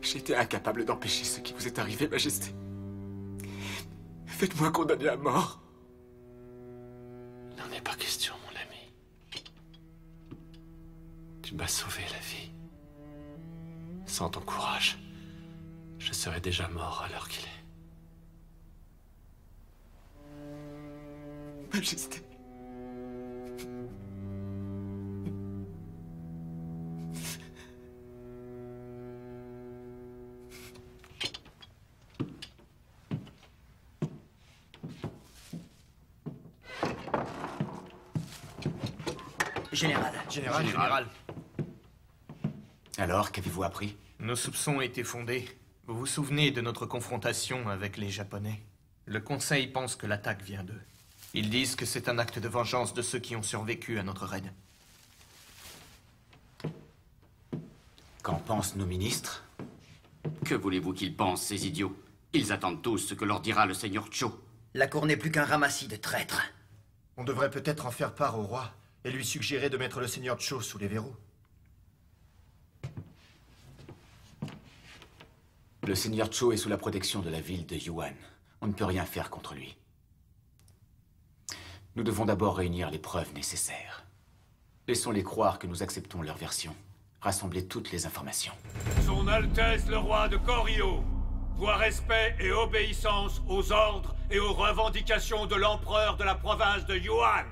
J'étais incapable d'empêcher ce qui vous est arrivé, Majesté. Faites-moi condamner à mort. Il n'en est pas question, mon ami. Tu m'as sauvé la vie. Sans ton courage, je serais déjà mort à l'heure qu'il est. Majesté. Général. Alors, qu'avez-vous appris? Nos soupçons étaient fondés. Vous vous souvenez de notre confrontation avec les Japonais? Le Conseil pense que l'attaque vient d'eux. Ils disent que c'est un acte de vengeance de ceux qui ont survécu à notre raid. Qu'en pensent nos ministres? Que voulez-vous qu'ils pensent, ces idiots? Ils attendent tous ce que leur dira le seigneur Cho. La cour n'est plus qu'un ramassis de traîtres. On devrait peut-être en faire part au roi et lui suggérer de mettre le seigneur Cho sous les verrous. Le seigneur Cho est sous la protection de la ville de Yuan. On ne peut rien faire contre lui. Nous devons d'abord réunir les preuves nécessaires. Laissons-les croire que nous acceptons leur version. Rassembler toutes les informations. Son Altesse le roi de Koryo voit respect et obéissance aux ordres et aux revendications de l'empereur de la province de Yuan.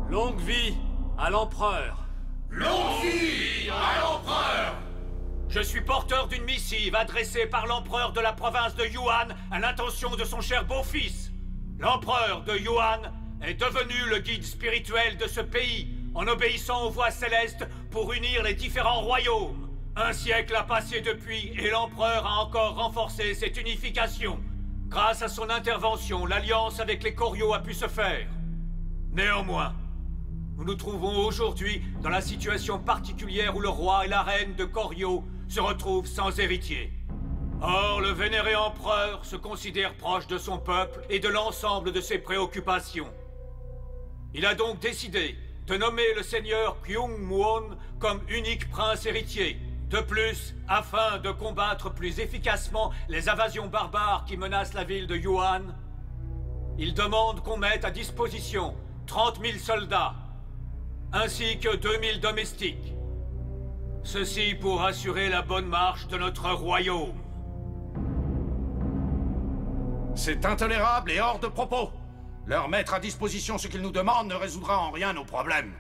Longue vie à l'empereur. Longue vie à l'empereur! Je suis porteur d'une missive adressée par l'empereur de la province de Yuan à l'intention de son cher beau-fils. L'empereur de Yuan est devenu le guide spirituel de ce pays en obéissant aux voies célestes pour unir les différents royaumes. Un siècle a passé depuis et l'empereur a encore renforcé cette unification. Grâce à son intervention, l'alliance avec les Koryo a pu se faire. Néanmoins, nous nous trouvons aujourd'hui dans la situation particulière où le roi et la reine de Koryo se retrouvent sans héritier. Or, le vénéré empereur se considère proche de son peuple et de l'ensemble de ses préoccupations. Il a donc décidé de nommer le seigneur Kyung Muon comme unique prince héritier. De plus, afin de combattre plus efficacement les invasions barbares qui menacent la ville de Yuan, il demande qu'on mette à disposition 30 000 soldats, ainsi que 2000 domestiques. Ceci pour assurer la bonne marche de notre royaume. C'est intolérable et hors de propos. Leur mettre à disposition ce qu'ils nous demandent ne résoudra en rien nos problèmes.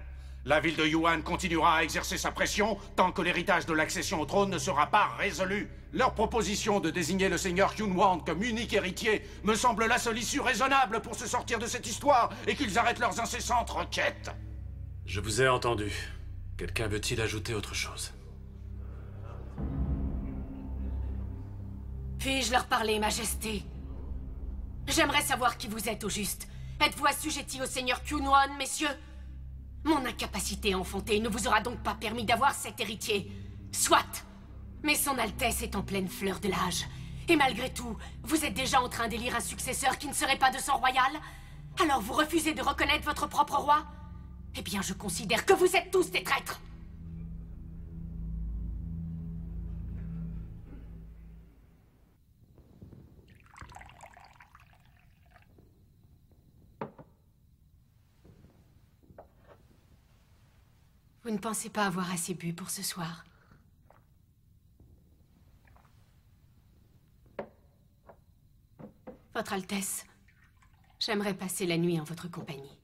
La ville de Yuan continuera à exercer sa pression tant que l'héritage de l'accession au trône ne sera pas résolu. Leur proposition de désigner le seigneur Kyunwan comme unique héritier me semble la seule issue raisonnable pour se sortir de cette histoire et qu'ils arrêtent leurs incessantes requêtes. Je vous ai entendu. Quelqu'un veut-il ajouter autre chose? Puis-je leur parler, Majesté? J'aimerais savoir qui vous êtes au juste. Êtes-vous assujetti au seigneur Kyunwan, messieurs? Mon incapacité enfantée ne vous aura donc pas permis d'avoir cet héritier. Soit. Mais son Altesse est en pleine fleur de l'âge. Et malgré tout, vous êtes déjà en train d'élire un successeur qui ne serait pas de sang royal? Alors vous refusez de reconnaître votre propre roi? Eh bien, je considère que vous êtes tous des traîtres! Vous ne pensez pas avoir assez bu pour ce soir? Votre Altesse, j'aimerais passer la nuit en votre compagnie.